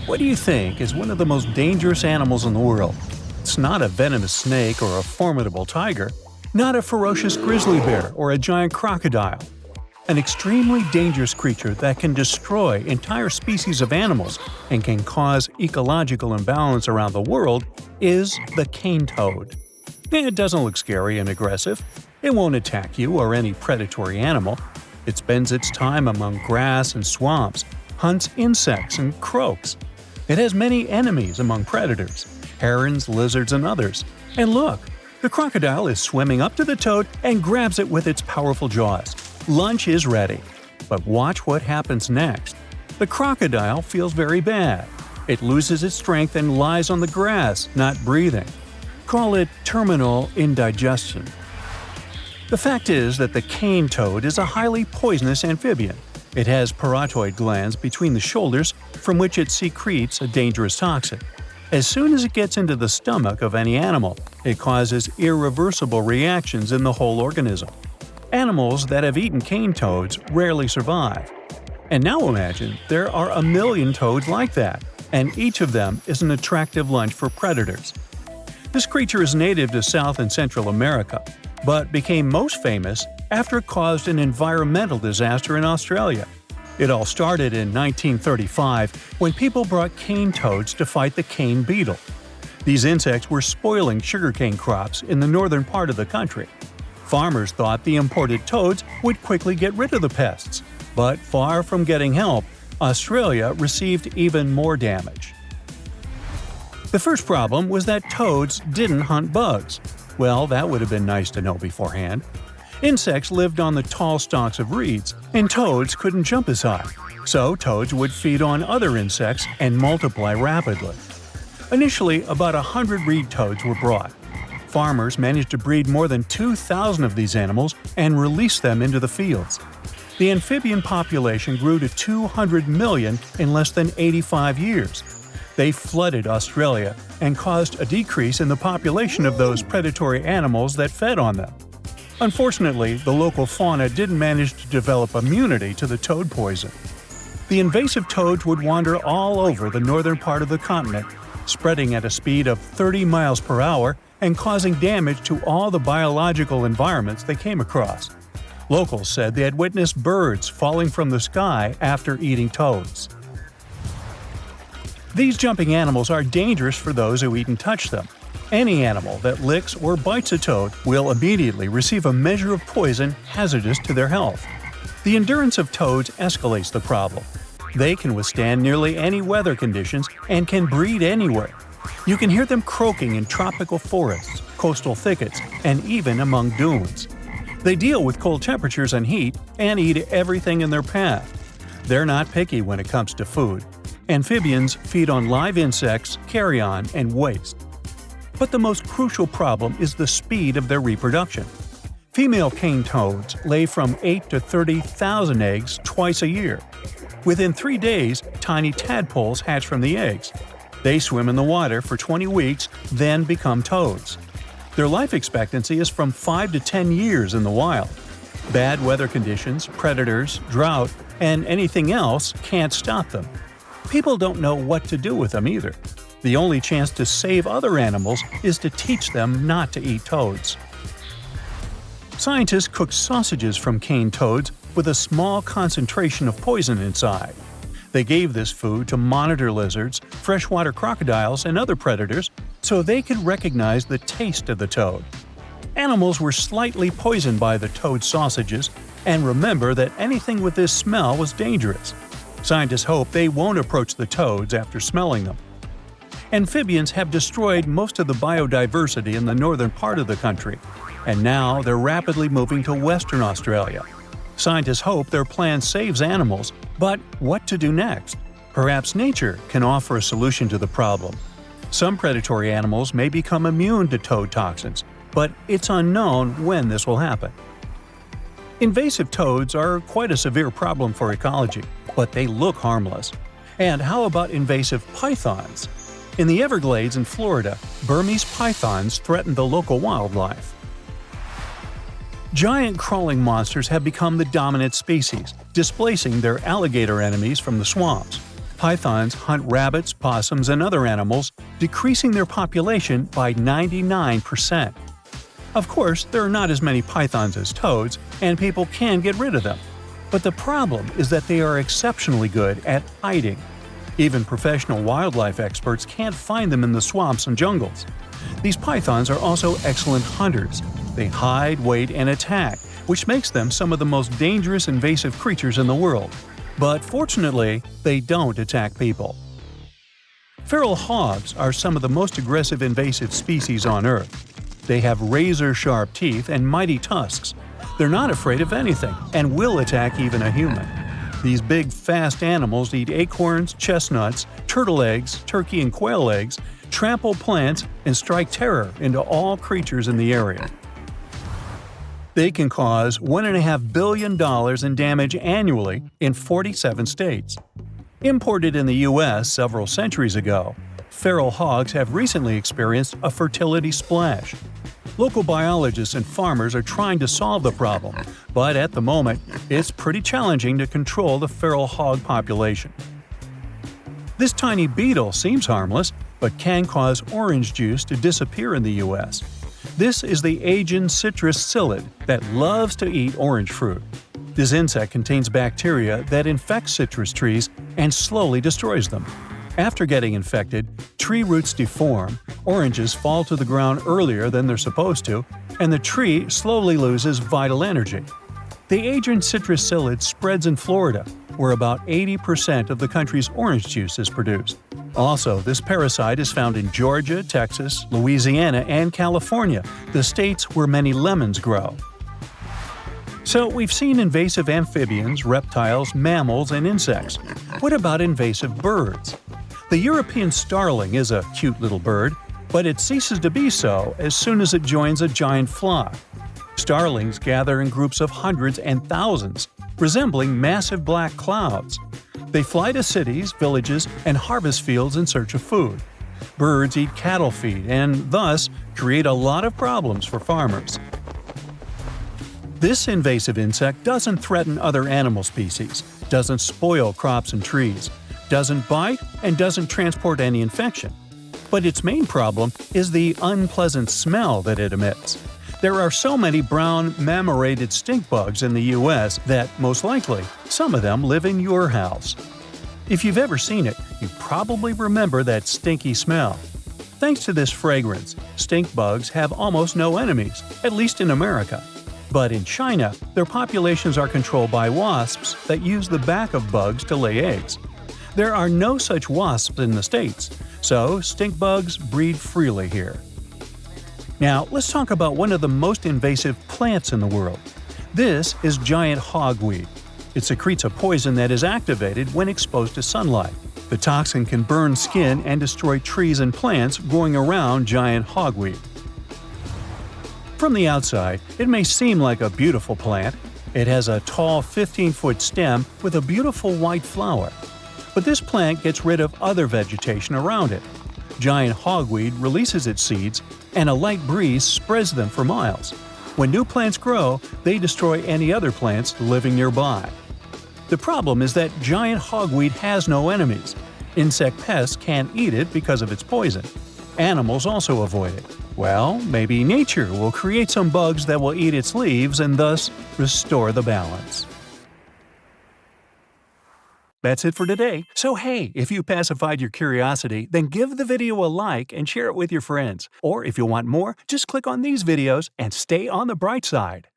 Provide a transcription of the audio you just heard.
What do you think is one of the most dangerous animals in the world? It's not a venomous snake or a formidable tiger, not a ferocious grizzly bear or a giant crocodile. An extremely dangerous creature that can destroy entire species of animals and can cause ecological imbalance around the world is the cane toad. It doesn't look scary and aggressive. It won't attack you or any predatory animal. It spends its time among grass and swamps, hunts insects and croaks. It has many enemies among predators – herons, lizards, and others. And look, the crocodile is swimming up to the toad and grabs it with its powerful jaws. Lunch is ready. But watch what happens next. The crocodile feels very bad. It loses its strength and lies on the grass, not breathing. Call it terminal indigestion. The fact is that the cane toad is a highly poisonous amphibian. It has parotoid glands between the shoulders from which it secretes a dangerous toxin. As soon as it gets into the stomach of any animal, it causes irreversible reactions in the whole organism. Animals that have eaten cane toads rarely survive. And now imagine there are 1 million toads like that, and each of them is an attractive lunch for predators. This creature is native to South and Central America, but became most famous after it caused an environmental disaster in Australia. It all started in 1935 when people brought cane toads to fight the cane beetle. These insects were spoiling sugarcane crops in the northern part of the country. Farmers thought the imported toads would quickly get rid of the pests, but far from getting help, Australia received even more damage. The first problem was that toads didn't hunt bugs. Well, that would have been nice to know beforehand. Insects lived on the tall stalks of reeds, and toads couldn't jump as high, so toads would feed on other insects and multiply rapidly. Initially, about 100 reed toads were brought. Farmers managed to breed more than 2,000 of these animals and release them into the fields. The amphibian population grew to 200 million in less than 85 years. They flooded Australia and caused a decrease in the population of those predatory animals that fed on them. Unfortunately, the local fauna didn't manage to develop immunity to the toad poison. The invasive toads would wander all over the northern part of the continent, spreading at a speed of 30 miles per hour and causing damage to all the biological environments they came across. Locals said they had witnessed birds falling from the sky after eating toads. These jumping animals are dangerous for those who eat and touch them. Any animal that licks or bites a toad will immediately receive a measure of poison hazardous to their health. The endurance of toads escalates the problem. They can withstand nearly any weather conditions and can breed anywhere. You can hear them croaking in tropical forests, coastal thickets, and even among dunes. They deal with cold temperatures and heat and eat everything in their path. They're not picky when it comes to food. Amphibians feed on live insects, carrion, and waste. But the most crucial problem is the speed of their reproduction. Female cane toads lay from 8 to 30,000 eggs twice a year. Within 3 days, tiny tadpoles hatch from the eggs. They swim in the water for 20 weeks, then become toads. Their life expectancy is from 5 to 10 years in the wild. Bad weather conditions, predators, drought, and anything else can't stop them. People don't know what to do with them either. The only chance to save other animals is to teach them not to eat toads. Scientists cook sausages from cane toads with a small concentration of poison inside. They gave this food to monitor lizards, freshwater crocodiles, and other predators so they could recognize the taste of the toad. Animals were slightly poisoned by the toad sausages, and remember that anything with this smell was dangerous. Scientists hope they won't approach the toads after smelling them. Amphibians have destroyed most of the biodiversity in the northern part of the country, and now they're rapidly moving to Western Australia. Scientists hope their plan saves animals, but what to do next? Perhaps nature can offer a solution to the problem. Some predatory animals may become immune to toad toxins, but it's unknown when this will happen. Invasive toads are quite a severe problem for ecology, but they look harmless. And how about invasive pythons? In the Everglades in Florida, Burmese pythons threaten the local wildlife. Giant crawling monsters have become the dominant species, displacing their alligator enemies from the swamps. Pythons hunt rabbits, possums, and other animals, decreasing their population by 99%. Of course, there are not as many pythons as toads, and people can get rid of them. But the problem is that they are exceptionally good at hiding. Even professional wildlife experts can't find them in the swamps and jungles. These pythons are also excellent hunters. They hide, wait, and attack, which makes them some of the most dangerous invasive creatures in the world. But fortunately, they don't attack people. Feral hogs are some of the most aggressive invasive species on Earth. They have razor-sharp teeth and mighty tusks. They're not afraid of anything and will attack even a human. These big, fast animals eat acorns, chestnuts, turtle eggs, turkey and quail eggs, trample plants, and strike terror into all creatures in the area. They can cause $1.5 billion in damage annually in 47 states. Imported in the U.S. several centuries ago, feral hogs have recently experienced a fertility splash. Local biologists and farmers are trying to solve the problem, but at the moment, it's pretty challenging to control the feral hog population. This tiny beetle seems harmless, but can cause orange juice to disappear in the U.S. This is the Asian citrus psyllid that loves to eat orange fruit. This insect contains bacteria that infects citrus trees and slowly destroys them. After getting infected, tree roots deform, oranges fall to the ground earlier than they're supposed to, and the tree slowly loses vital energy. The Asian citrus psyllid spreads in Florida, where about 80% of the country's orange juice is produced. Also, this parasite is found in Georgia, Texas, Louisiana, and California, the states where many lemons grow. So we've seen invasive amphibians, reptiles, mammals, and insects. What about invasive birds? The European starling is a cute little bird, but it ceases to be so as soon as it joins a giant flock. Starlings gather in groups of hundreds and thousands, resembling massive black clouds. They fly to cities, villages, and harvest fields in search of food. Birds eat cattle feed and, thus, create a lot of problems for farmers. This invasive insect doesn't threaten other animal species, doesn't spoil crops and trees, doesn't bite, and doesn't transport any infection. But its main problem is the unpleasant smell that it emits. There are so many brown, marmorated stink bugs in the U.S. that, most likely, some of them live in your house. If you've ever seen it, you probably remember that stinky smell. Thanks to this fragrance, stink bugs have almost no enemies, at least in America. But in China, their populations are controlled by wasps that use the back of bugs to lay eggs. There are no such wasps in the States, so stink bugs breed freely here. Now, let's talk about one of the most invasive plants in the world. This is giant hogweed. It secretes a poison that is activated when exposed to sunlight. The toxin can burn skin and destroy trees and plants growing around giant hogweed. From the outside, it may seem like a beautiful plant. It has a tall 15-foot stem with a beautiful white flower. But this plant gets rid of other vegetation around it. Giant hogweed releases its seeds, and a light breeze spreads them for miles. When new plants grow, they destroy any other plants living nearby. The problem is that giant hogweed has no enemies. Insect pests can't eat it because of its poison. Animals also avoid it. Well, maybe nature will create some bugs that will eat its leaves and thus restore the balance. That's it for today. So hey, if you pacified your curiosity, then give the video a like and share it with your friends. Or if you want more, just click on these videos and stay on the bright side.